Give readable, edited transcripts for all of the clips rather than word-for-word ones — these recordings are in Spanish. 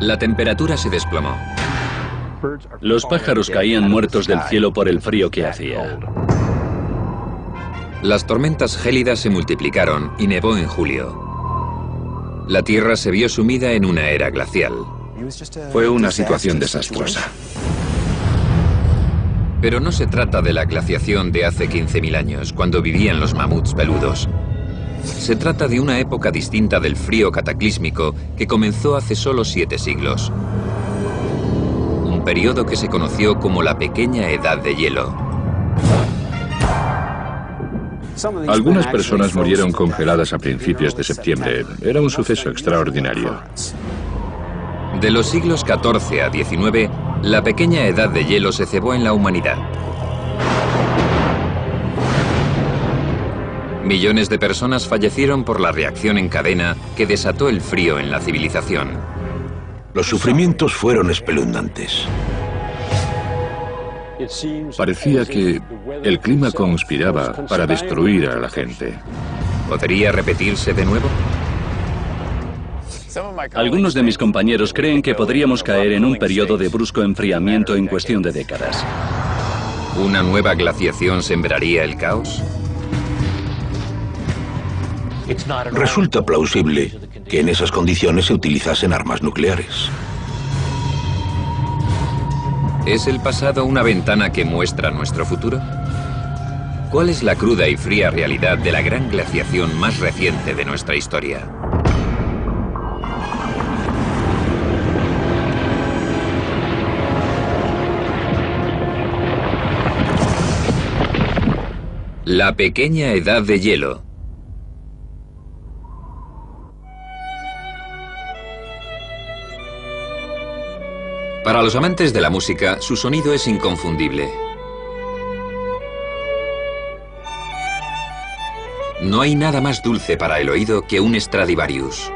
La temperatura se desplomó. Los pájaros caían muertos del cielo por el frío que hacía. Las tormentas gélidas se multiplicaron y nevó en julio. La Tierra se vio sumida en una era glacial. Fue una situación desastrosa. Pero no se trata de la glaciación de hace 15.000 años, cuando vivían los mamuts peludos. Se trata de una época distinta del frío cataclísmico que comenzó hace solo 7 siglos. Un periodo que se conoció como la Pequeña Edad de Hielo. Algunas personas murieron congeladas a principios de septiembre. Era un suceso extraordinario. De los siglos XIV a XIX, la Pequeña Edad de Hielo se cebó en la humanidad. Millones de personas fallecieron por la reacción en cadena que desató el frío en la civilización. Los sufrimientos fueron espeluznantes. Parecía que el clima conspiraba para destruir a la gente. ¿Podría repetirse de nuevo? Algunos de mis compañeros creen que podríamos caer en un periodo de brusco enfriamiento en cuestión de décadas. ¿Una nueva glaciación sembraría el caos? Resulta plausible que en esas condiciones se utilizasen armas nucleares. ¿Es el pasado una ventana que muestra nuestro futuro? ¿Cuál es la cruda y fría realidad de la gran glaciación más reciente de nuestra historia? La Pequeña Edad de Hielo. Para los amantes de la música, su sonido es inconfundible. No hay nada más dulce para el oído que un Stradivarius.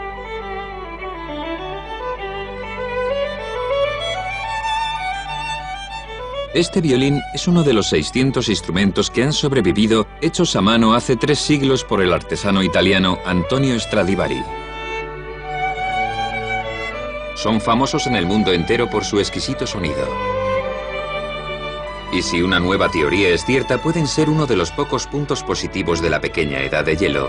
Este violín es uno de los 600 instrumentos que han sobrevivido hechos a mano hace 3 siglos por el artesano italiano Antonio Stradivari. Son famosos en el mundo entero por su exquisito sonido. Y si una nueva teoría es cierta, pueden ser uno de los pocos puntos positivos de la Pequeña Edad de Hielo.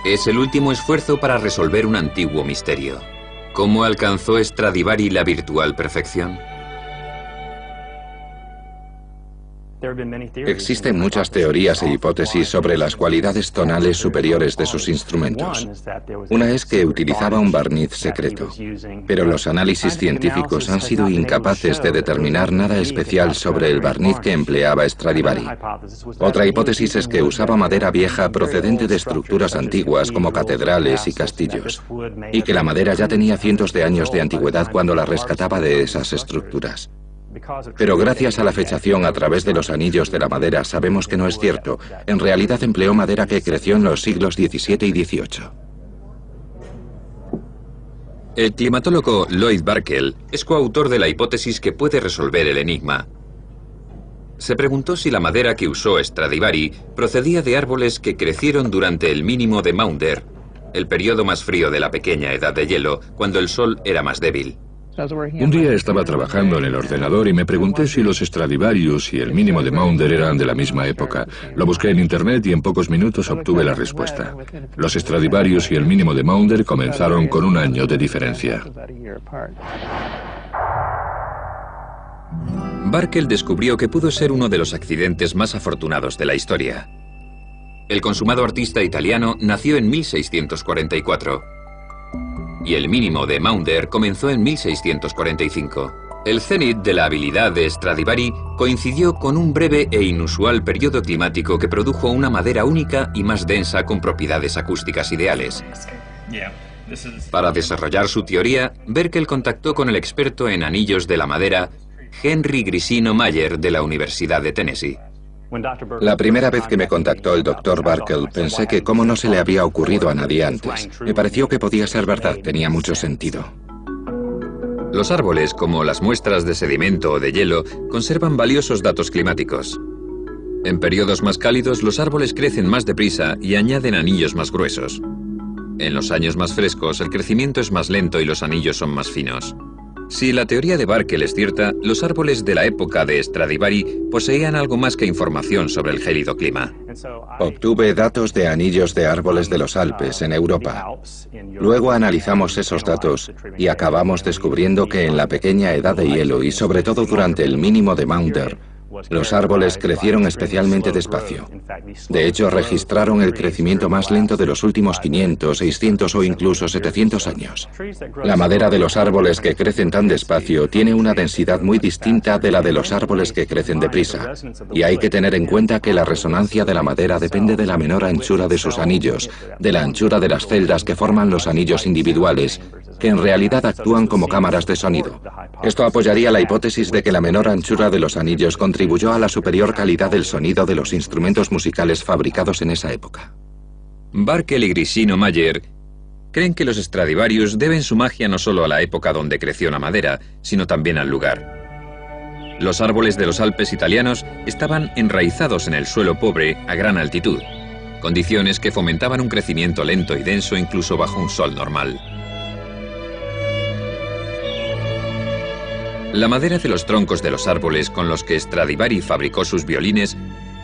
Es el último esfuerzo para resolver un antiguo misterio. ¿Cómo alcanzó Stradivari la virtual perfección? Existen muchas teorías e hipótesis sobre las cualidades tonales superiores de sus instrumentos. Una es que utilizaba un barniz secreto, pero los análisis científicos han sido incapaces de determinar nada especial sobre el barniz que empleaba Stradivari. Otra hipótesis es que usaba madera vieja procedente de estructuras antiguas como catedrales y castillos, y que la madera ya tenía cientos de años de antigüedad cuando la rescataba de esas estructuras. Pero gracias a la fechación a través de los anillos de la madera sabemos que no es cierto. En realidad empleó madera que creció en los siglos XVII y XVIII. El climatólogo Lloyd Barkell es coautor de la hipótesis que puede resolver el enigma. Se preguntó si la madera que usó Stradivari procedía de árboles que crecieron durante el mínimo de Maunder, el periodo más frío de la Pequeña Edad de Hielo, cuando el sol era más débil. Un día estaba trabajando en el ordenador y me pregunté si los Stradivarius y el mínimo de Maunder eran de la misma época. Lo busqué en internet y en pocos minutos obtuve la respuesta. Los Stradivarius y el mínimo de Maunder comenzaron con 1 año de diferencia. Barkell descubrió que pudo ser uno de los accidentes más afortunados de la historia. El consumado artista italiano nació en 1644. Y el mínimo de Maunder comenzó en 1645. El cenit de la habilidad de Stradivari coincidió con un breve e inusual periodo climático que produjo una madera única y más densa con propiedades acústicas ideales. Para desarrollar su teoría, Barkell contactó con el experto en anillos de la madera, Henry Grisino Mayer, de la Universidad de Tennessee. La primera vez que me contactó el Dr. Barkell pensé que cómo no se le había ocurrido a nadie antes. Me pareció que podía ser verdad, tenía mucho sentido. Los árboles, como las muestras de sedimento o de hielo, conservan valiosos datos climáticos. En periodos más cálidos, los árboles crecen más deprisa y añaden anillos más gruesos. En los años más frescos, el crecimiento es más lento y los anillos son más finos. Si la teoría de Barkel es cierta, los árboles de la época de Stradivari poseían algo más que información sobre el gélido clima. Obtuve datos de anillos de árboles de los Alpes en Europa. Luego analizamos esos datos y acabamos descubriendo que en la pequeña edad de hielo y sobre todo durante el mínimo de Maunder, los árboles crecieron especialmente despacio. De hecho, registraron el crecimiento más lento de los últimos 500, 600 o incluso 700 años. La madera de los árboles que crecen tan despacio tiene una densidad muy distinta de la de los árboles que crecen deprisa. Y hay que tener en cuenta que la resonancia de la madera depende de la menor anchura de sus anillos, de la anchura de las celdas que forman los anillos individuales, que en realidad actúan como cámaras de sonido. Esto apoyaría la hipótesis de que la menor anchura de los anillos contribuyó a la superior calidad del sonido de los instrumentos musicales fabricados en esa época. Barkel y Grisino Mayer creen que los Stradivarius deben su magia no solo a la época donde creció la madera, sino también al lugar. Los árboles de los Alpes italianos estaban enraizados en el suelo pobre a gran altitud, condiciones que fomentaban un crecimiento lento y denso incluso bajo un sol normal. La madera de los troncos de los árboles con los que Stradivari fabricó sus violines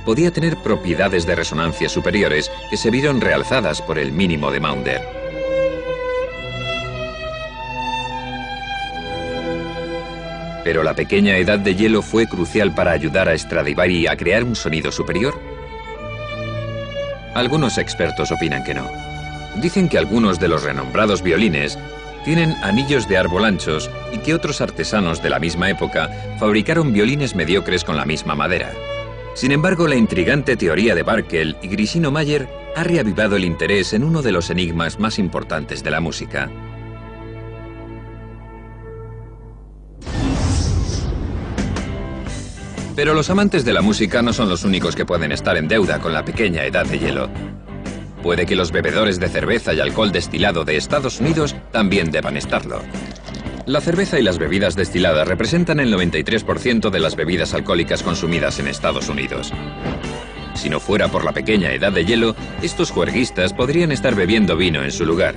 podía tener propiedades de resonancia superiores que se vieron realzadas por el mínimo de Maunder. ¿Pero la pequeña edad de hielo fue crucial para ayudar a Stradivari a crear un sonido superior? Algunos expertos opinan que no. Dicen que algunos de los renombrados violines tienen anillos de árbol anchos y que otros artesanos de la misma época fabricaron violines mediocres con la misma madera. Sin embargo, la intrigante teoría de Barkel y Grisino Mayer ha reavivado el interés en uno de los enigmas más importantes de la música. Pero los amantes de la música no son los únicos que pueden estar en deuda con la pequeña edad de hielo. Puede que los bebedores de cerveza y alcohol destilado de Estados Unidos también deban estarlo. La cerveza y las bebidas destiladas representan el 93% de las bebidas alcohólicas consumidas en Estados Unidos. Si no fuera por la pequeña edad de hielo, estos juerguistas podrían estar bebiendo vino en su lugar.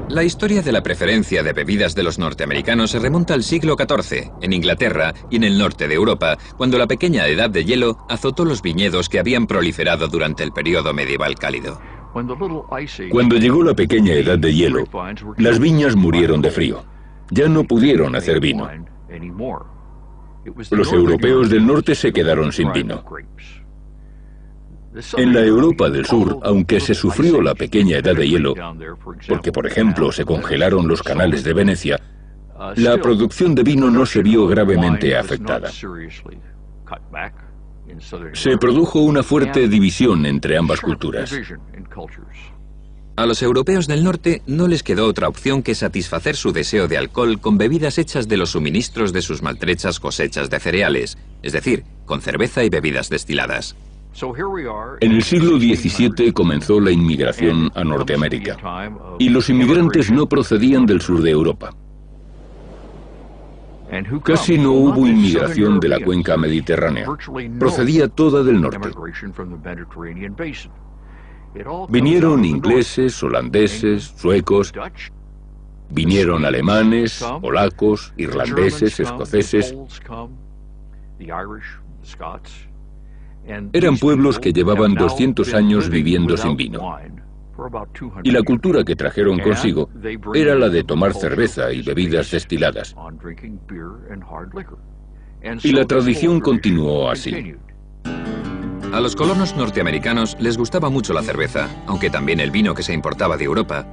La historia de la preferencia de bebidas de los norteamericanos se remonta al siglo XIV, en Inglaterra y en el norte de Europa, cuando la pequeña edad de hielo azotó los viñedos que habían proliferado durante el periodo medieval cálido. Cuando llegó la pequeña edad de hielo, las viñas murieron de frío. Ya no pudieron hacer vino. Los europeos del norte se quedaron sin vino. En la Europa del Sur, aunque se sufrió la pequeña edad de hielo, porque por ejemplo se congelaron los canales de Venecia, la producción de vino no se vio gravemente afectada. Se produjo una fuerte división entre ambas culturas. A los europeos del norte no les quedó otra opción que satisfacer su deseo de alcohol con bebidas hechas de los suministros de sus maltrechas cosechas de cereales, es decir, con cerveza y bebidas destiladas. En el siglo XVII comenzó la inmigración a Norteamérica, y los inmigrantes no procedían del sur de Europa. Casi no hubo inmigración de la cuenca mediterránea, procedía toda del norte. Vinieron ingleses, holandeses, suecos, vinieron alemanes, polacos, irlandeses, escoceses. Eran pueblos que llevaban 200 años viviendo sin vino. Y la cultura que trajeron consigo era la de tomar cerveza y bebidas destiladas. Y la tradición continuó así. A los colonos norteamericanos les gustaba mucho la cerveza, aunque también el vino que se importaba de Europa.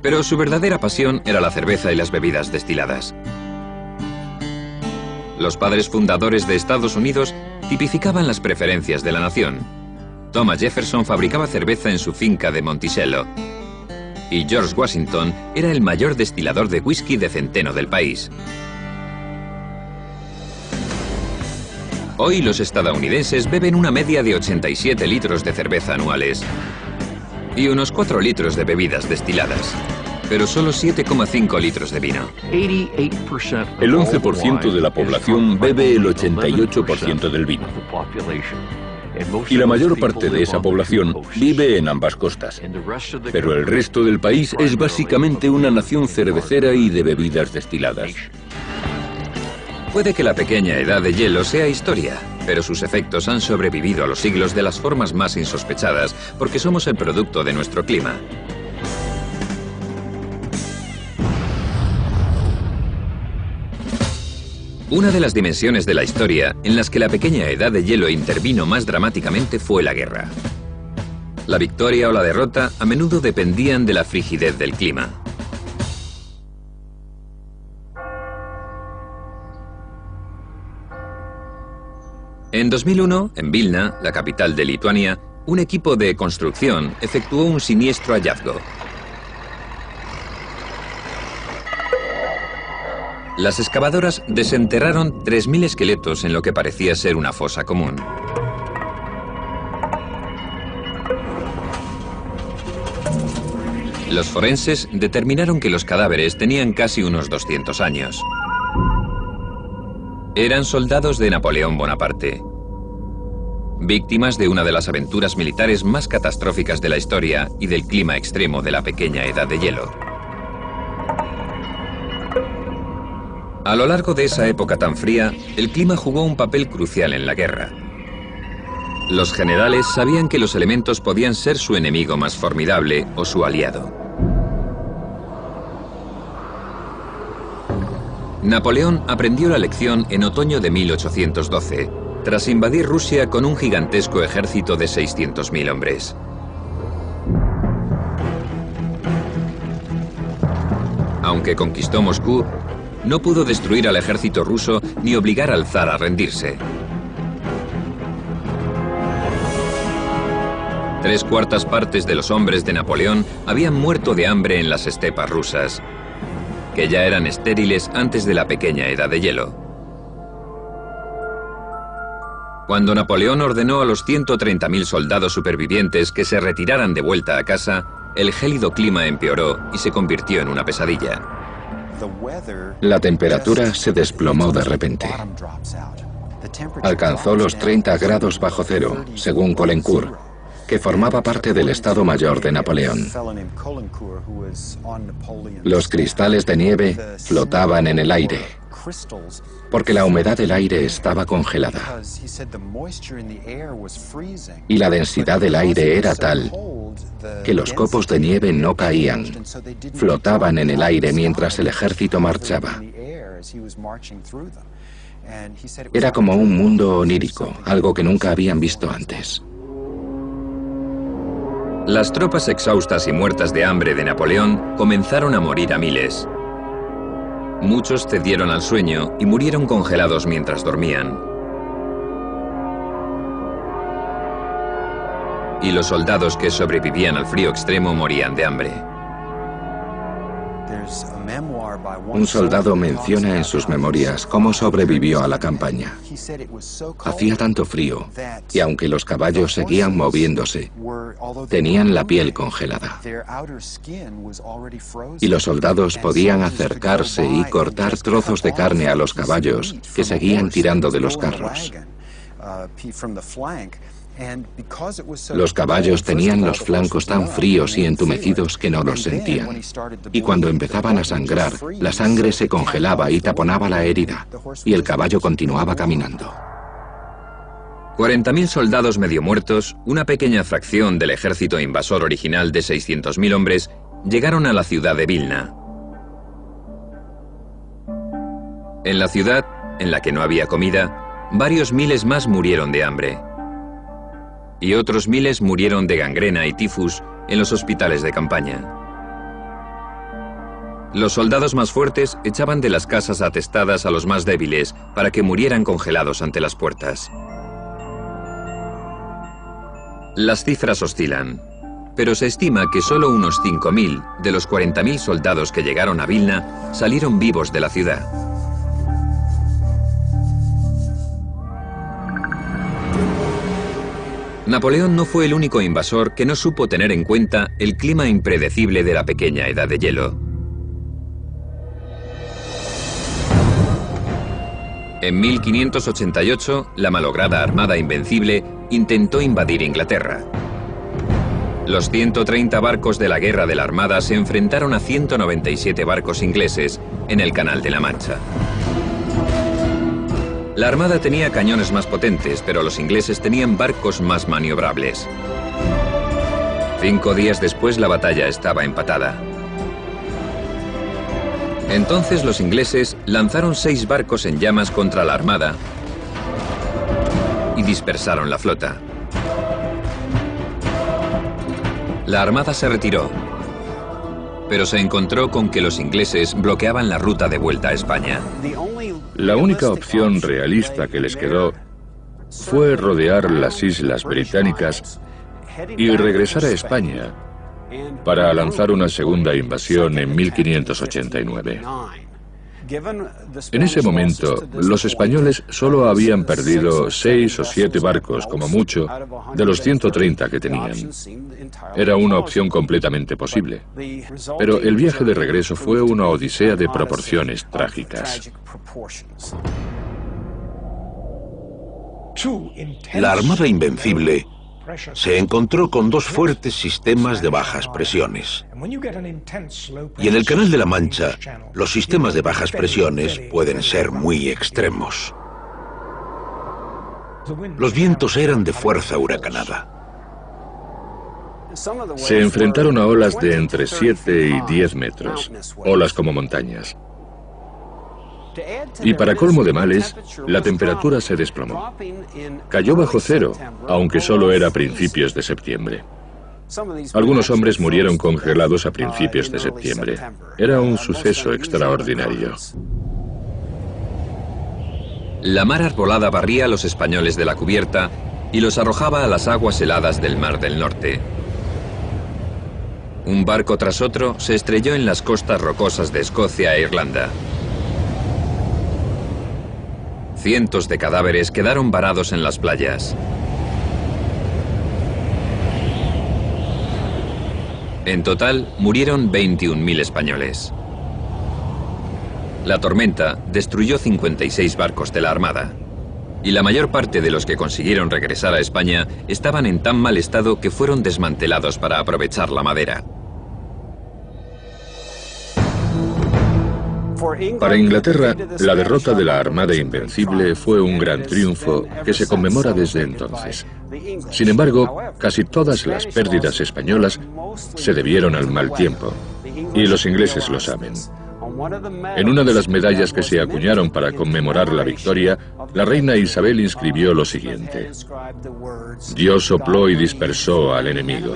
Pero su verdadera pasión era la cerveza y las bebidas destiladas. Los padres fundadores de Estados Unidos tipificaban las preferencias de la nación. Thomas Jefferson fabricaba cerveza en su finca de Monticello. Y George Washington era el mayor destilador de whisky de centeno del país. Hoy los estadounidenses beben una media de 87 litros de cerveza anuales y unos 4 litros de bebidas destiladas, pero solo 7,5 litros de vino. El 11% de la población bebe el 88% del vino. Y la mayor parte de esa población vive en ambas costas. Pero el resto del país es básicamente una nación cervecera y de bebidas destiladas. Puede que la pequeña edad de hielo sea historia, pero sus efectos han sobrevivido a los siglos de las formas más insospechadas, porque somos el producto de nuestro clima. Una de las dimensiones de la historia en las que la pequeña edad de hielo intervino más dramáticamente fue la guerra. La victoria o la derrota a menudo dependían de la frigidez del clima. En 2001, en Vilna, la capital de Lituania, un equipo de construcción efectuó un siniestro hallazgo. Las excavadoras desenterraron 3.000 esqueletos en lo que parecía ser una fosa común. Los forenses determinaron que los cadáveres tenían casi unos 200 años. Eran soldados de Napoleón Bonaparte, víctimas de una de las aventuras militares más catastróficas de la historia y del clima extremo de la pequeña edad de hielo. A lo largo de esa época tan fría, el clima jugó un papel crucial en la guerra. Los generales sabían que los elementos podían ser su enemigo más formidable o su aliado. Napoleón aprendió la lección en otoño de 1812, tras invadir Rusia con un gigantesco ejército de 600.000 hombres. Aunque conquistó Moscú, no pudo destruir al ejército ruso ni obligar al zar a rendirse. 3/4 partes de los hombres de Napoleón habían muerto de hambre en las estepas rusas, que ya eran estériles antes de la pequeña edad de hielo. Cuando Napoleón ordenó a los 130.000 soldados supervivientes que se retiraran de vuelta a casa, el gélido clima empeoró y se convirtió en una pesadilla. La temperatura se desplomó de repente. Alcanzó los 30 grados bajo cero, según Colincourt, que formaba parte del Estado Mayor de Napoleón. Los cristales de nieve flotaban en el aire, porque la humedad del aire estaba congelada. Y la densidad del aire era tal que los copos de nieve no caían, flotaban en el aire mientras el ejército marchaba. Era como un mundo onírico, algo que nunca habían visto antes. Las tropas exhaustas y muertas de hambre de Napoleón comenzaron a morir a miles. Muchos cedieron al sueño y murieron congelados mientras dormían. Y los soldados que sobrevivían al frío extremo morían de hambre. Un soldado menciona en sus memorias cómo sobrevivió a la campaña. Hacía tanto frío, y aunque los caballos seguían moviéndose, tenían la piel congelada. Y los soldados podían acercarse y cortar trozos de carne a los caballos que seguían tirando de los carros. Los caballos tenían los flancos tan fríos y entumecidos que no los sentían. Y cuando empezaban a sangrar, la sangre se congelaba y taponaba la herida, y el caballo continuaba caminando. 40.000 soldados medio muertos, una pequeña fracción del ejército invasor original de 600.000 hombres, llegaron a la ciudad de Vilna. En la ciudad, en la que no había comida, varios miles más murieron de hambre. Y otros miles murieron de gangrena y tifus en los hospitales de campaña. Los soldados más fuertes echaban de las casas atestadas a los más débiles para que murieran congelados ante las puertas. Las cifras oscilan, pero se estima que solo unos 5.000 de los 40.000 soldados que llegaron a Vilna salieron vivos de la ciudad. Napoleón no fue el único invasor que no supo tener en cuenta el clima impredecible de la pequeña edad de hielo. En 1588, la malograda Armada Invencible intentó invadir Inglaterra. Los 130 barcos de la Guerra de la Armada se enfrentaron a 197 barcos ingleses en el Canal de la Mancha. La Armada tenía cañones más potentes, pero los ingleses tenían barcos más maniobrables. 5 días después la batalla estaba empatada. Entonces los ingleses lanzaron 6 barcos en llamas contra la Armada y dispersaron la flota. La Armada se retiró, pero se encontró con que los ingleses bloqueaban la ruta de vuelta a España. La única opción realista que les quedó fue rodear las islas británicas y regresar a España para lanzar una segunda invasión en 1589. En ese momento, los españoles solo habían perdido 6 o 7 barcos, como mucho, de los 130 que tenían. Era una opción completamente posible. Pero el viaje de regreso fue una odisea de proporciones trágicas. La Armada Invencible se encontró con 2 fuertes sistemas de bajas presiones. Y en el Canal de la Mancha, los sistemas de bajas presiones pueden ser muy extremos. Los vientos eran de fuerza huracanada. Se enfrentaron a olas de entre 7 y 10 metros, olas como montañas. Y para colmo de males, la temperatura se desplomó. Cayó bajo cero, aunque solo era a principios de septiembre. Algunos hombres murieron congelados a principios de septiembre. Era un suceso extraordinario. La mar arbolada barría a los españoles de la cubierta y los arrojaba a las aguas heladas del Mar del Norte. Un barco tras otro se estrelló en las costas rocosas de Escocia e Irlanda. Cientos de cadáveres quedaron varados en las playas. En total, murieron 21.000 españoles. La tormenta destruyó 56 barcos de la Armada. Y la mayor parte de los que consiguieron regresar a España estaban en tan mal estado que fueron desmantelados para aprovechar la madera. Para Inglaterra, la derrota de la Armada Invencible fue un gran triunfo que se conmemora desde entonces. Sin embargo, casi todas las pérdidas españolas se debieron al mal tiempo, y los ingleses lo saben. En una de las medallas que se acuñaron para conmemorar la victoria, la reina Isabel inscribió lo siguiente: Dios sopló y dispersó al enemigo.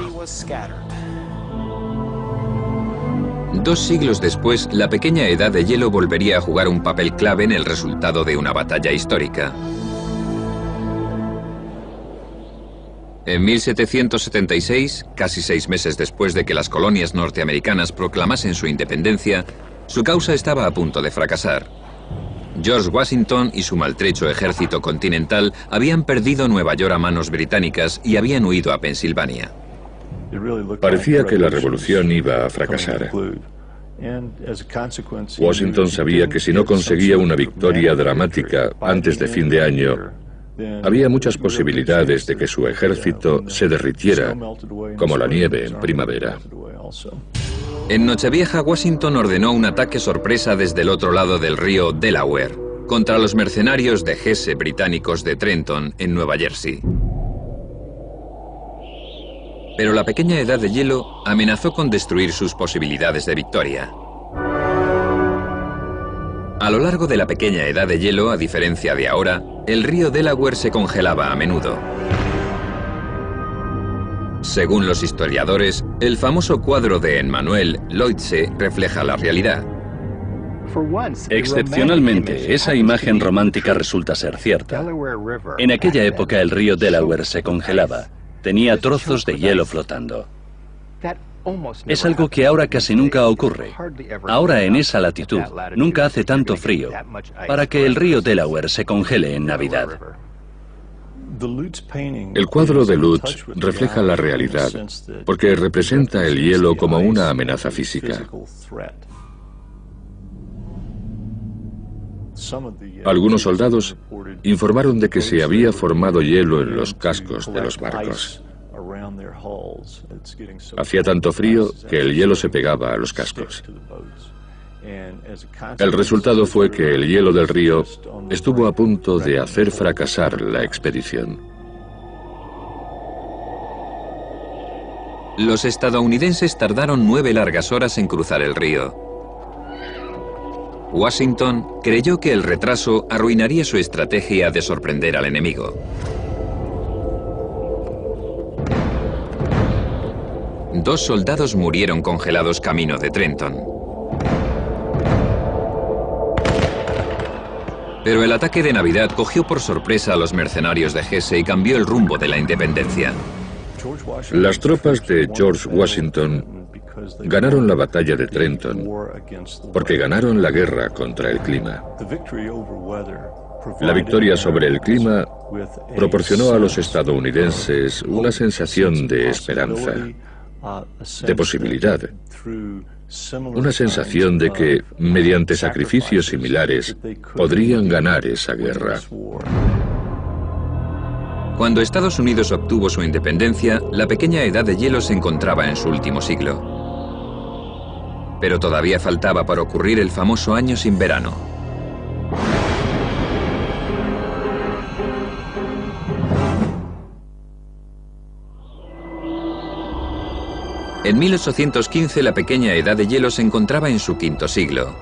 2 siglos después, la pequeña edad de hielo volvería a jugar un papel clave en el resultado de una batalla histórica. En 1776, casi 6 meses después de que las colonias norteamericanas proclamasen su independencia, su causa estaba a punto de fracasar. George Washington y su maltrecho ejército continental habían perdido Nueva York a manos británicas y habían huido a Pensilvania. Parecía que la revolución iba a fracasar. Washington sabía que si no conseguía una victoria dramática antes de fin de año, había muchas posibilidades de que su ejército se derritiera como la nieve en primavera. En Nochevieja, Washington ordenó un ataque sorpresa desde el otro lado del río Delaware contra los mercenarios de Hesse británicos de Trenton, en Nueva Jersey. Pero la pequeña edad de hielo amenazó con destruir sus posibilidades de victoria. A lo largo de la pequeña edad de hielo, a diferencia de ahora, el río Delaware se congelaba a menudo. Según los historiadores, el famoso cuadro de Emmanuel Leutze refleja la realidad. Excepcionalmente, esa imagen romántica resulta ser cierta. En aquella época el río Delaware se congelaba. Tenía trozos de hielo flotando. Es algo que ahora casi nunca ocurre. Ahora en esa latitud nunca hace tanto frío para que el río Delaware se congele en Navidad. El cuadro de Lutz refleja la realidad, porque representa el hielo como una amenaza física. Algunos soldados informaron de que se había formado hielo en los cascos de los barcos. Hacía tanto frío que el hielo se pegaba a los cascos. El resultado fue que el hielo del río estuvo a punto de hacer fracasar la expedición. Los estadounidenses tardaron 9 largas horas en cruzar el río. Washington creyó que el retraso arruinaría su estrategia de sorprender al enemigo. Dos soldados murieron congelados camino de Trenton. Pero el ataque de Navidad cogió por sorpresa a los mercenarios de Hesse y cambió el rumbo de la independencia. Las tropas de George Washington ganaron la batalla de Trenton porque ganaron la guerra contra el clima. La victoria sobre el clima proporcionó a los estadounidenses una sensación de esperanza, de posibilidad, una sensación de que, mediante sacrificios similares, podrían ganar esa guerra. Cuando Estados Unidos obtuvo su independencia, la pequeña edad de hielo se encontraba en su último siglo. Pero todavía faltaba para ocurrir el famoso año sin verano. En 1815 la pequeña edad de hielo se encontraba en su quinto siglo.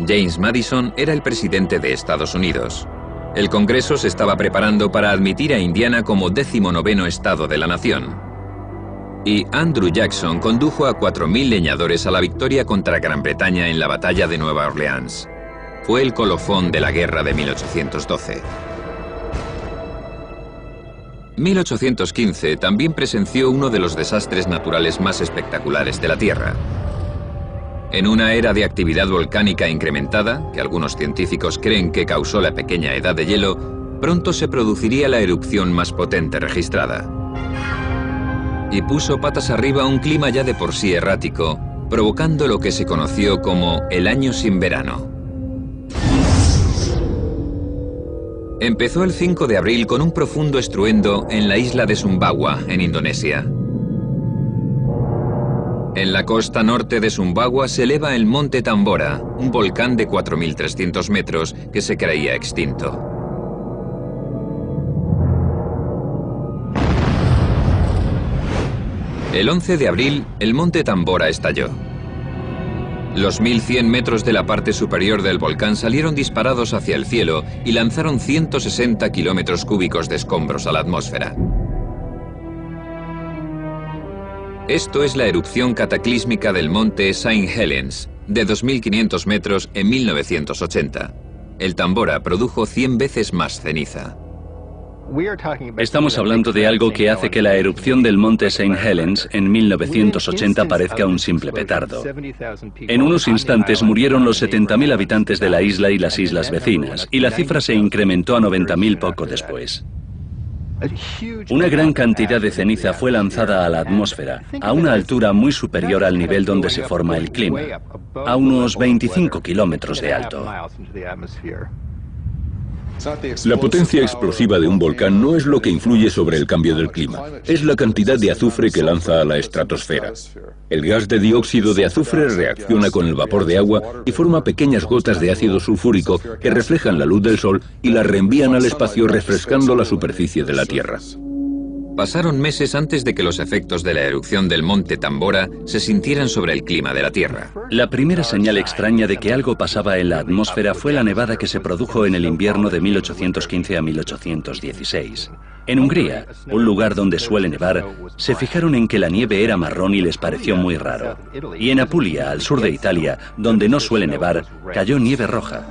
James Madison era el presidente de Estados Unidos. El Congreso se estaba preparando para admitir a Indiana como 19º estado de la nación. Y Andrew Jackson condujo a 4.000 leñadores a la victoria contra Gran Bretaña en la batalla de Nueva Orleans. Fue el colofón de la guerra de 1812. 1815 también presenció uno de los desastres naturales más espectaculares de la Tierra. En una era de actividad volcánica incrementada, que algunos científicos creen que causó la pequeña edad de hielo, pronto se produciría la erupción más potente registrada. Y puso patas arriba un clima ya de por sí errático, provocando lo que se conoció como el año sin verano. Empezó el 5 de abril con un profundo estruendo en la isla de Sumbawa, en Indonesia. En la costa norte de Sumbawa se eleva el monte Tambora, un volcán de 4.300 metros que se creía extinto. El 11 de abril, el monte Tambora estalló. Los 1.100 metros de la parte superior del volcán salieron disparados hacia el cielo y lanzaron 160 kilómetros cúbicos de escombros a la atmósfera. Esto es la erupción cataclísmica del monte St. Helens, de 2.500 metros en 1980. El Tambora produjo 100 veces más ceniza. Estamos hablando de algo que hace que la erupción del monte St. Helens en 1980 parezca un simple petardo. En unos instantes murieron los 70.000 habitantes de la isla y las islas vecinas, y la cifra se incrementó a 90.000 poco después. Una gran cantidad de ceniza fue lanzada a la atmósfera, a una altura muy superior al nivel donde se forma el clima, a unos 25 kilómetros de alto. La potencia explosiva de un volcán no es lo que influye sobre el cambio del clima, es la cantidad de azufre que lanza a la estratosfera. El gas de dióxido de azufre reacciona con el vapor de agua y forma pequeñas gotas de ácido sulfúrico que reflejan la luz del sol y la reenvían al espacio refrescando la superficie de la Tierra. Pasaron meses antes de que los efectos de la erupción del monte Tambora se sintieran sobre el clima de la Tierra. La primera señal extraña de que algo pasaba en la atmósfera fue la nevada que se produjo en el invierno de 1815 a 1816. En Hungría, un lugar donde suele nevar, se fijaron en que la nieve era marrón y les pareció muy raro. Y en Apulia, al sur de Italia, donde no suele nevar, cayó nieve roja.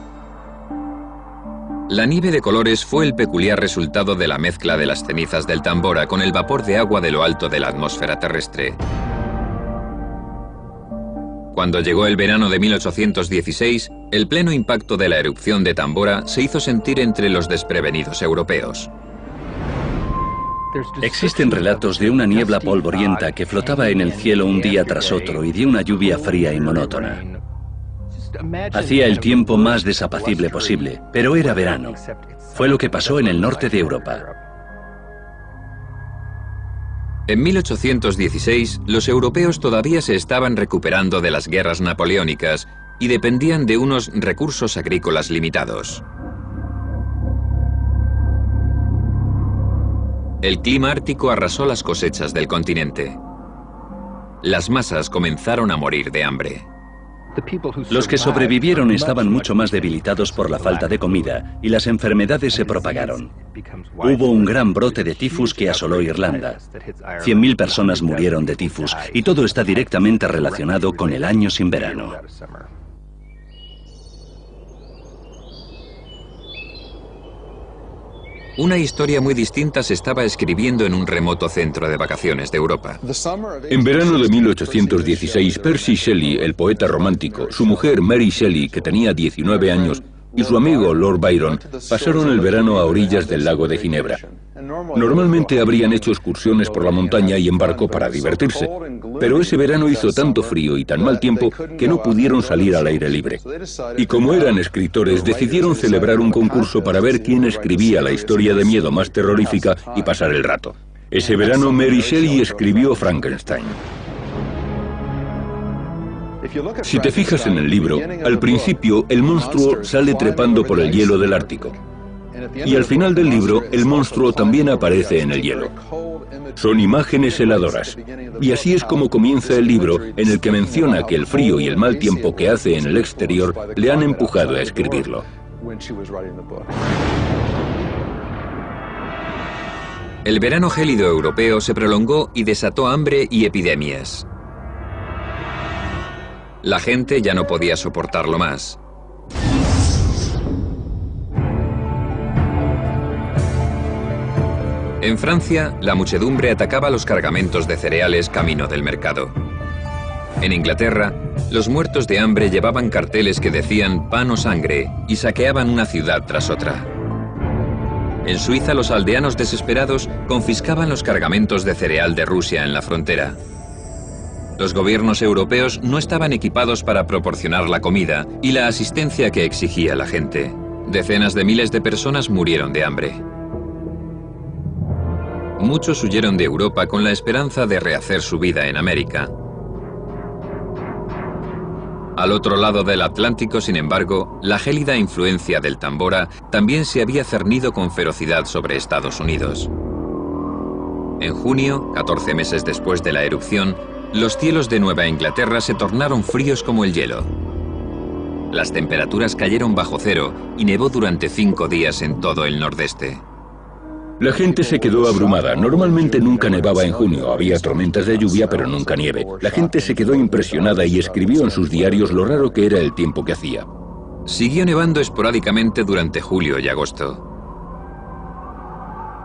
La nieve de colores fue el peculiar resultado de la mezcla de las cenizas del Tambora con el vapor de agua de lo alto de la atmósfera terrestre. Cuando llegó el verano de 1816, el pleno impacto de la erupción de Tambora se hizo sentir entre los desprevenidos europeos. Existen relatos de una niebla polvorienta que flotaba en el cielo un día tras otro y de una lluvia fría y monótona. Hacía el tiempo más desapacible posible, pero era verano. Fue lo que pasó en el norte de Europa. En 1816, los europeos todavía se estaban recuperando de las guerras napoleónicas y dependían de unos recursos agrícolas limitados. El clima ártico arrasó las cosechas del continente. Las masas comenzaron a morir de hambre. Los que sobrevivieron estaban mucho más debilitados por la falta de comida y las enfermedades se propagaron. Hubo un gran brote de tifus que asoló Irlanda. 100.000 personas murieron de tifus y todo está directamente relacionado con el año sin verano. Una historia muy distinta se estaba escribiendo en un remoto centro de vacaciones de Europa. En verano de 1816, Percy Shelley, el poeta romántico, su mujer Mary Shelley, que tenía 19 años, y su amigo Lord Byron pasaron el verano a orillas del lago de Ginebra. Normalmente habrían hecho excursiones por la montaña y en barco para divertirse, pero ese verano hizo tanto frío y tan mal tiempo que no pudieron salir al aire libre. Y como eran escritores, decidieron celebrar un concurso para ver quién escribía la historia de miedo más terrorífica y pasar el rato. Ese verano Mary Shelley escribió Frankenstein. Si te fijas en el libro, al principio el monstruo sale trepando por el hielo del Ártico. Y al final del libro, el monstruo también aparece en el hielo. Son imágenes heladoras. Y así es como comienza el libro, en el que menciona que el frío y el mal tiempo que hace en el exterior le han empujado a escribirlo. El verano gélido europeo se prolongó y desató hambre y epidemias. La gente ya no podía soportarlo más. En Francia, la muchedumbre atacaba los cargamentos de cereales camino del mercado. En Inglaterra, los muertos de hambre llevaban carteles que decían pan o sangre y saqueaban una ciudad tras otra. En Suiza, los aldeanos desesperados confiscaban los cargamentos de cereal de Rusia en la frontera. Los gobiernos europeos no estaban equipados para proporcionar la comida y la asistencia que exigía la gente. Decenas de miles de personas murieron de hambre. Muchos huyeron de Europa con la esperanza de rehacer su vida en América. Al otro lado del Atlántico, sin embargo, la gélida influencia del Tambora también se había cernido con ferocidad sobre Estados Unidos. En junio, 14 meses después de la erupción, los cielos de Nueva Inglaterra se tornaron fríos como el hielo. Las temperaturas cayeron bajo cero y nevó durante 5 días en todo el nordeste. La gente se quedó abrumada. Normalmente nunca nevaba en junio. Había tormentas de lluvia, pero nunca nieve. La gente se quedó impresionada y escribió en sus diarios lo raro que era el tiempo que hacía. Siguió nevando esporádicamente durante julio y agosto.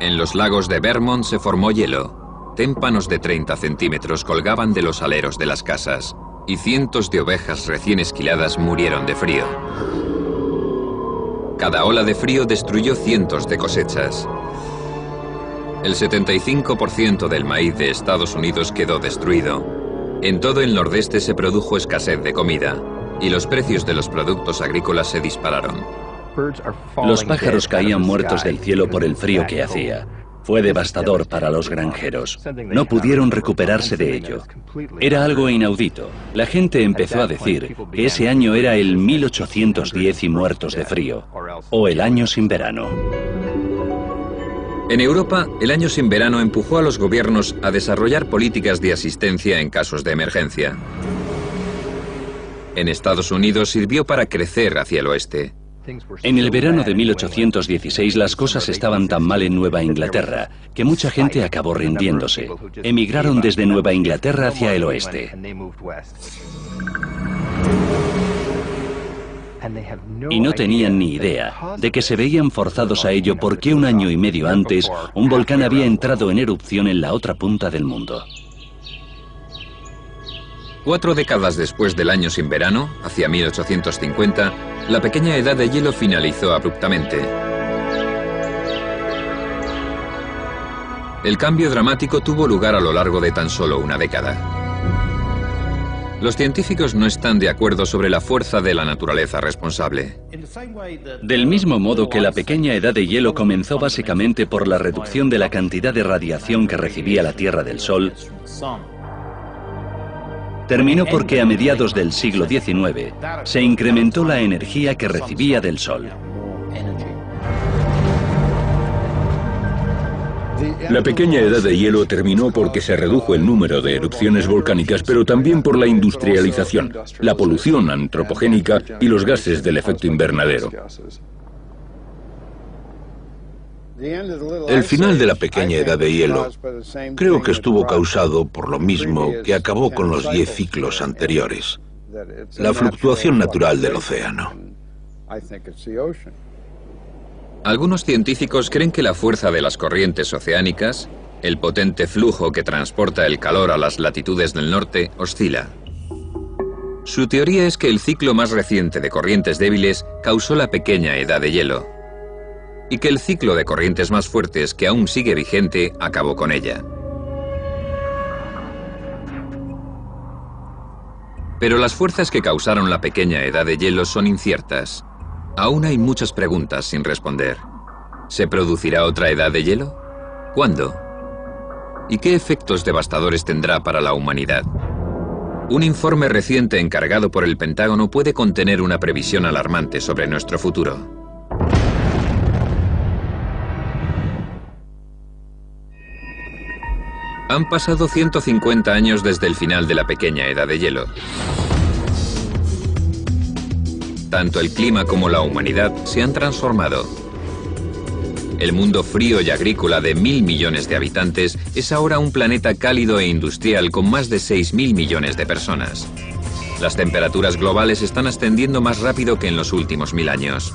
En los lagos de Vermont se formó hielo. Témpanos de 30 centímetros colgaban de los aleros de las casas y cientos de ovejas recién esquiladas murieron de frío. Cada ola de frío destruyó cientos de cosechas. El 75% del maíz de Estados Unidos quedó destruido. En todo el nordeste se produjo escasez de comida y los precios de los productos agrícolas se dispararon. Los pájaros caían muertos del cielo por el frío que hacía. Fue devastador para los granjeros. No pudieron recuperarse de ello. Era algo inaudito. La gente empezó a decir que ese año era el 1810 y muertos de frío, o el año sin verano. En Europa, el año sin verano empujó a los gobiernos a desarrollar políticas de asistencia en casos de emergencia. En Estados Unidos sirvió para crecer hacia el oeste. En el verano de 1816 las cosas estaban tan mal en Nueva Inglaterra que mucha gente acabó rindiéndose. Emigraron desde Nueva Inglaterra hacia el oeste. Y no tenían ni idea de que se veían forzados a ello porque 1 año y medio antes un volcán había entrado en erupción en la otra punta del mundo. 4 décadas después del año sin verano, hacia 1850, la pequeña edad de hielo finalizó abruptamente. El cambio dramático tuvo lugar a lo largo de tan solo 1 década. Los científicos no están de acuerdo sobre la fuerza de la naturaleza responsable. Del mismo modo que la pequeña edad de hielo comenzó básicamente por la reducción de la cantidad de radiación que recibía la Tierra del Sol, terminó porque a mediados del siglo XIX se incrementó la energía que recibía del Sol. La pequeña edad de hielo terminó porque se redujo el número de erupciones volcánicas, pero también por la industrialización, la polución antropogénica y los gases del efecto invernadero. El final de la pequeña edad de hielo creo que estuvo causado por lo mismo que acabó con los 10 ciclos anteriores, la fluctuación natural del océano. Algunos científicos creen que la fuerza de las corrientes oceánicas, el potente flujo que transporta el calor a las latitudes del norte, oscila. Su teoría es que el ciclo más reciente de corrientes débiles causó la pequeña edad de hielo, y que el ciclo de corrientes más fuertes, que aún sigue vigente, acabó con ella. Pero las fuerzas que causaron la pequeña edad de hielo son inciertas. Aún hay muchas preguntas sin responder. ¿Se producirá otra edad de hielo? ¿Cuándo? ¿Y qué efectos devastadores tendrá para la humanidad? Un informe reciente encargado por el Pentágono puede contener una previsión alarmante sobre nuestro futuro. Han pasado 150 años desde el final de la pequeña edad de hielo. Tanto el clima como la humanidad se han transformado. El mundo frío y agrícola de 1.000 millones de habitantes es ahora un planeta cálido e industrial con más de 6.000 millones de personas. Las temperaturas globales están ascendiendo más rápido que en los últimos 1000 años.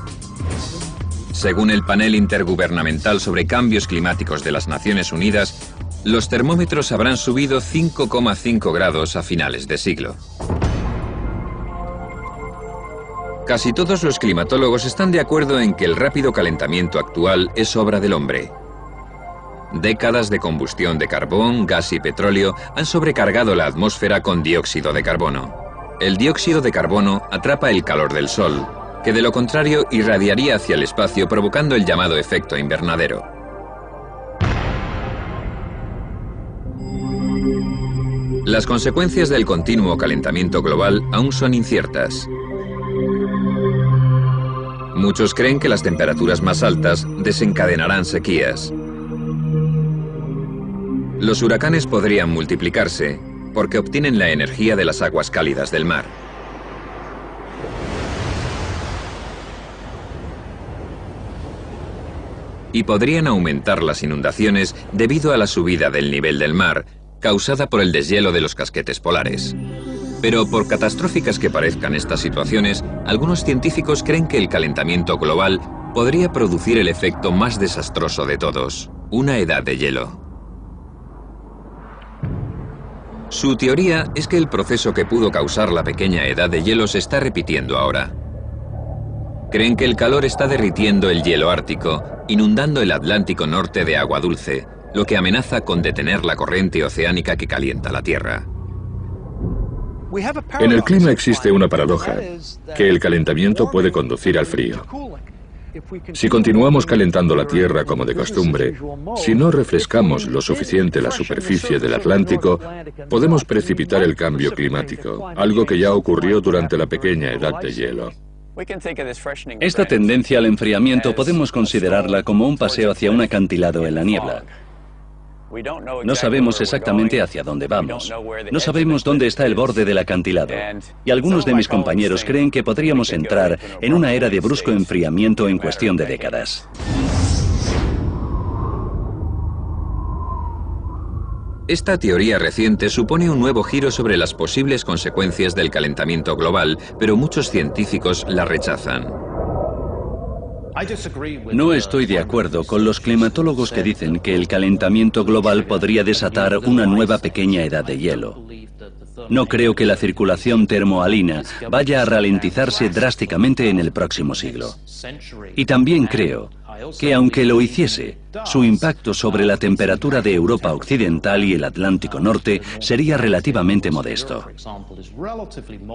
Según el Panel Intergubernamental sobre Cambios Climáticos de las Naciones Unidas, los termómetros habrán subido 5,5 grados a finales de siglo. Casi todos los climatólogos están de acuerdo en que el rápido calentamiento actual es obra del hombre. Décadas de combustión de carbón, gas y petróleo han sobrecargado la atmósfera con dióxido de carbono. El dióxido de carbono atrapa el calor del Sol, que de lo contrario irradiaría hacia el espacio provocando el llamado efecto invernadero. Las consecuencias del continuo calentamiento global aún son inciertas. Muchos creen que las temperaturas más altas desencadenarán sequías. Los huracanes podrían multiplicarse porque obtienen la energía de las aguas cálidas del mar. Y podrían aumentar las inundaciones debido a la subida del nivel del mar, causada por el deshielo de los casquetes polares. Pero por catastróficas que parezcan estas situaciones, algunos científicos creen que el calentamiento global podría producir el efecto más desastroso de todos, una edad de hielo. Su teoría es que el proceso que pudo causar la pequeña edad de hielo se está repitiendo ahora. Creen que el calor está derritiendo el hielo ártico, inundando el Atlántico Norte de agua dulce, lo que amenaza con detener la corriente oceánica que calienta la Tierra. En el clima existe una paradoja, que el calentamiento puede conducir al frío. Si continuamos calentando la Tierra como de costumbre, si no refrescamos lo suficiente la superficie del Atlántico, podemos precipitar el cambio climático, algo que ya ocurrió durante la pequeña edad de hielo. Esta tendencia al enfriamiento podemos considerarla como un paseo hacia un acantilado en la niebla. No sabemos exactamente hacia dónde vamos. No sabemos dónde está el borde del acantilado. Y algunos de mis compañeros creen que podríamos entrar en una era de brusco enfriamiento en cuestión de décadas. Esta teoría reciente supone un nuevo giro sobre las posibles consecuencias del calentamiento global, pero muchos científicos la rechazan. No estoy de acuerdo con los climatólogos que dicen que el calentamiento global podría desatar una nueva pequeña edad de hielo. No creo que la circulación termohalina vaya a ralentizarse drásticamente en el próximo siglo. Y también creo que aunque lo hiciese, su impacto sobre la temperatura de Europa Occidental y el Atlántico Norte sería relativamente modesto.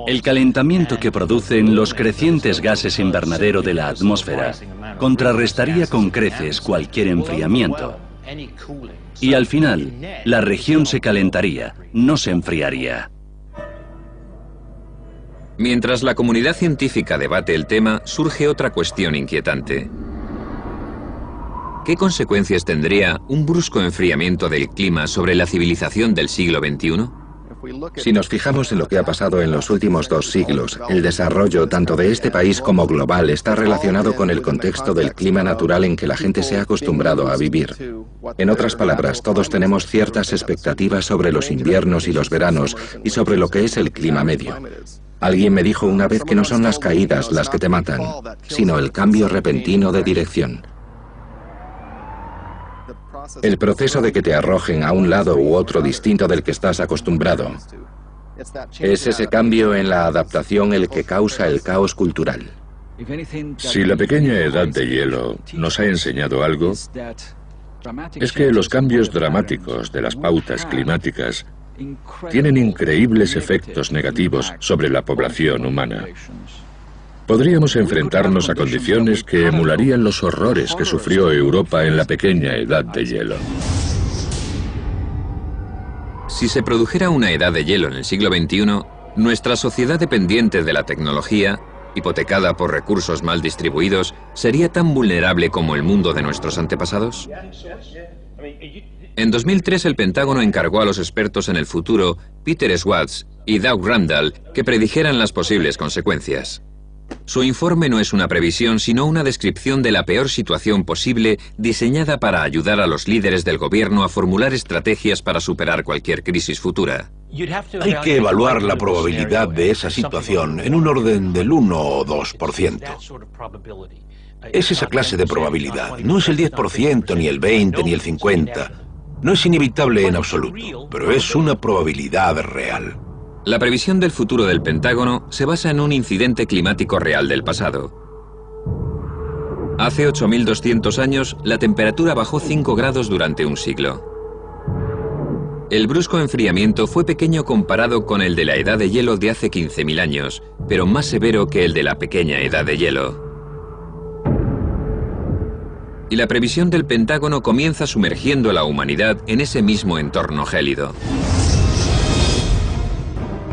El calentamiento que producen los crecientes gases invernadero de la atmósfera contrarrestaría con creces cualquier enfriamiento. Y al final, la región se calentaría, no se enfriaría. Mientras la comunidad científica debate el tema, surge otra cuestión inquietante. ¿Qué consecuencias tendría un brusco enfriamiento del clima sobre la civilización del siglo XXI? Si nos fijamos en lo que ha pasado en los últimos 2 siglos, el desarrollo tanto de este país como global está relacionado con el contexto del clima natural en que la gente se ha acostumbrado a vivir. En otras palabras, todos tenemos ciertas expectativas sobre los inviernos y los veranos y sobre lo que es el clima medio. Alguien me dijo una vez que no son las caídas las que te matan, sino el cambio repentino de dirección. El proceso de que te arrojen a un lado u otro distinto del que estás acostumbrado. Es ese cambio en la adaptación el que causa el caos cultural. Si la pequeña edad de hielo nos ha enseñado algo, es que los cambios dramáticos de las pautas climáticas tienen increíbles efectos negativos sobre la población humana. Podríamos enfrentarnos a condiciones que emularían los horrores que sufrió Europa en la pequeña edad de hielo. Si se produjera una edad de hielo en el siglo XXI, nuestra sociedad dependiente de la tecnología, hipotecada por recursos mal distribuidos, ¿sería tan vulnerable como el mundo de nuestros antepasados? En 2003 el Pentágono encargó a los expertos en el futuro, Peter Schwartz y Doug Randall, que predijeran las posibles consecuencias. Su informe no es una previsión, sino una descripción de la peor situación posible diseñada para ayudar a los líderes del gobierno a formular estrategias para superar cualquier crisis futura. Hay que evaluar la probabilidad de esa situación en un orden del 1 o 2%. Es esa clase de probabilidad, no es el 10%, ni el 20%, ni el 50%. No es inevitable en absoluto, pero es una probabilidad real. La previsión del futuro del Pentágono se basa en un incidente climático real del pasado. Hace 8.200 años, la temperatura bajó 5 grados durante un siglo. El brusco enfriamiento fue pequeño comparado con el de la edad de hielo de hace 15.000 años, pero más severo que el de la pequeña edad de hielo. Y la previsión del Pentágono comienza sumergiendo a la humanidad en ese mismo entorno gélido.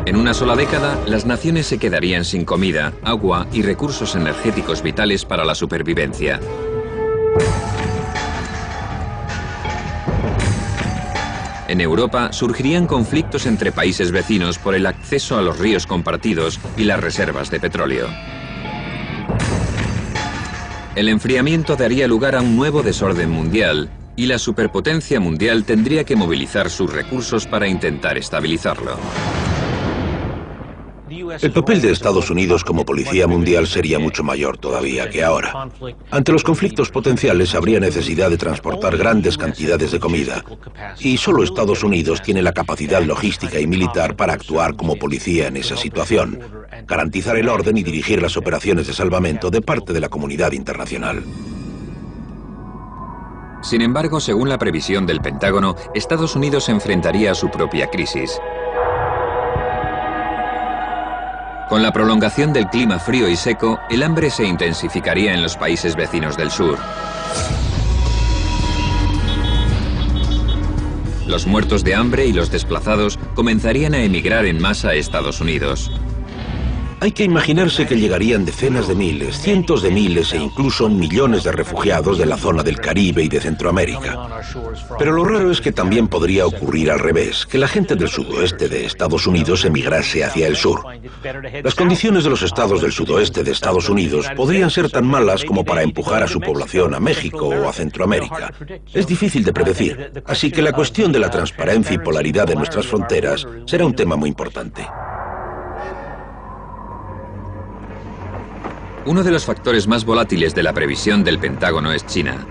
En una sola década, las naciones se quedarían sin comida, agua y recursos energéticos vitales para la supervivencia. En Europa surgirían conflictos entre países vecinos por el acceso a los ríos compartidos y las reservas de petróleo. El enfriamiento daría lugar a un nuevo desorden mundial y la superpotencia mundial tendría que movilizar sus recursos para intentar estabilizarlo. El papel de Estados Unidos como policía mundial sería mucho mayor todavía que ahora. Ante los conflictos potenciales habría necesidad de transportar grandes cantidades de comida. Y solo Estados Unidos tiene la capacidad logística y militar para actuar como policía en esa situación, garantizar el orden y dirigir las operaciones de salvamento de parte de la comunidad internacional. Sin embargo, según la previsión del Pentágono, Estados Unidos se enfrentaría a su propia crisis. Con la prolongación del clima frío y seco, el hambre se intensificaría en los países vecinos del sur. Los muertos de hambre y los desplazados comenzarían a emigrar en masa a Estados Unidos. Hay que imaginarse que llegarían decenas de miles, cientos de miles e incluso millones de refugiados de la zona del Caribe y de Centroamérica. Pero lo raro es que también podría ocurrir al revés, que la gente del sudoeste de Estados Unidos emigrase hacia el sur. Las condiciones de los estados del sudoeste de Estados Unidos podrían ser tan malas como para empujar a su población a México o a Centroamérica. Es difícil de predecir, así que la cuestión de la transparencia y polaridad de nuestras fronteras será un tema muy importante. Uno de los factores más volátiles de la previsión del Pentágono es China.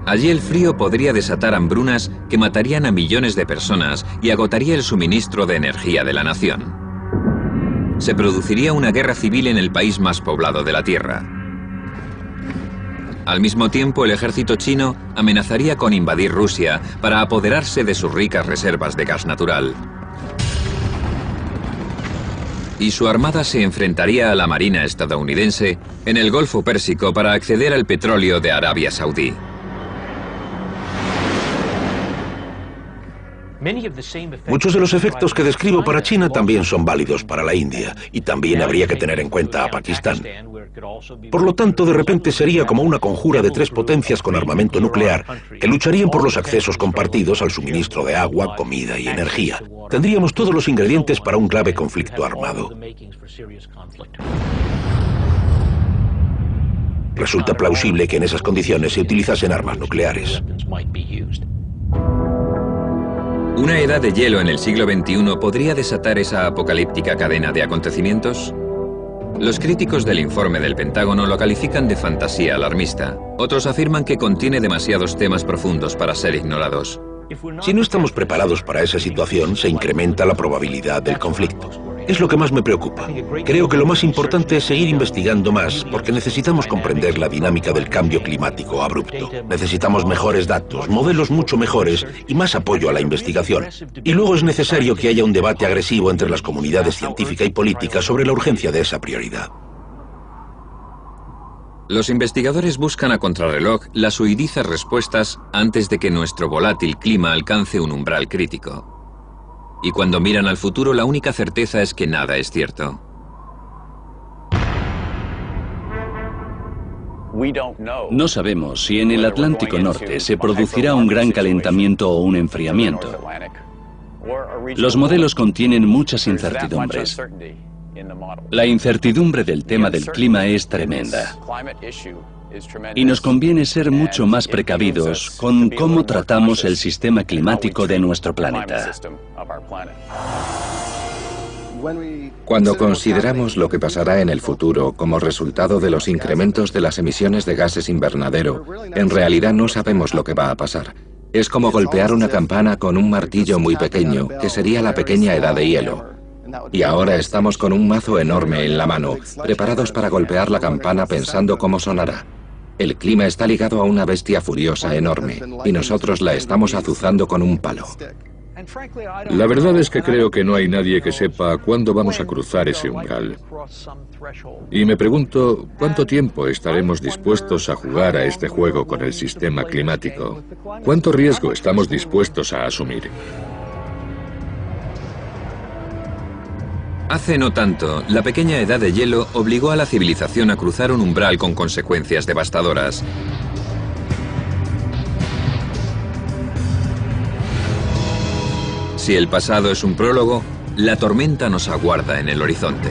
Allí el frío podría desatar hambrunas que matarían a millones de personas y agotaría el suministro de energía de la nación. Se produciría una guerra civil en el país más poblado de la Tierra. Al mismo tiempo, el ejército chino amenazaría con invadir Rusia para apoderarse de sus ricas reservas de gas natural. Y su armada se enfrentaría a la marina estadounidense en el Golfo Pérsico para acceder al petróleo de Arabia Saudí. Muchos de los efectos que describo para China también son válidos para la India, y también habría que tener en cuenta a Pakistán. Por lo tanto, de repente sería como una conjura de tres potencias con armamento nuclear que lucharían por los accesos compartidos al suministro de agua, comida y energía. Tendríamos todos los ingredientes para un grave conflicto armado. Resulta plausible que en esas condiciones se utilizasen armas nucleares. ¿Una edad de hielo en el siglo XXI podría desatar esa apocalíptica cadena de acontecimientos? Los críticos del informe del Pentágono lo califican de fantasía alarmista. Otros afirman que contiene demasiados temas profundos para ser ignorados. Si no estamos preparados para esa situación, se incrementa la probabilidad del conflicto. Es lo que más me preocupa. Creo que lo más importante es seguir investigando más, porque necesitamos comprender la dinámica del cambio climático abrupto. Necesitamos mejores datos, modelos mucho mejores y más apoyo a la investigación. Y luego es necesario que haya un debate agresivo entre las comunidades científica y política sobre la urgencia de esa prioridad. Los investigadores buscan a contrarreloj las huidizas respuestas antes de que nuestro volátil clima alcance un umbral crítico. Y cuando miran al futuro, la única certeza es que nada es cierto. No sabemos si en el Atlántico Norte se producirá un gran calentamiento o un enfriamiento. Los modelos contienen muchas incertidumbres. La incertidumbre del tema del clima es tremenda. Y nos conviene ser mucho más precavidos con cómo tratamos el sistema climático de nuestro planeta. Cuando consideramos lo que pasará en el futuro como resultado de los incrementos de las emisiones de gases invernadero, en realidad no sabemos lo que va a pasar. Es como golpear una campana con un martillo muy pequeño, que sería la pequeña edad de hielo. Y ahora estamos con un mazo enorme en la mano, preparados para golpear la campana pensando cómo sonará. El clima está ligado a una bestia furiosa enorme, y nosotros la estamos azuzando con un palo. La verdad es que creo que no hay nadie que sepa cuándo vamos a cruzar ese umbral. Y me pregunto, ¿cuánto tiempo estaremos dispuestos a jugar a este juego con el sistema climático? ¿Cuánto riesgo estamos dispuestos a asumir? Hace no tanto, la pequeña edad de hielo obligó a la civilización a cruzar un umbral con consecuencias devastadoras. Si el pasado es un prólogo, la tormenta nos aguarda en el horizonte.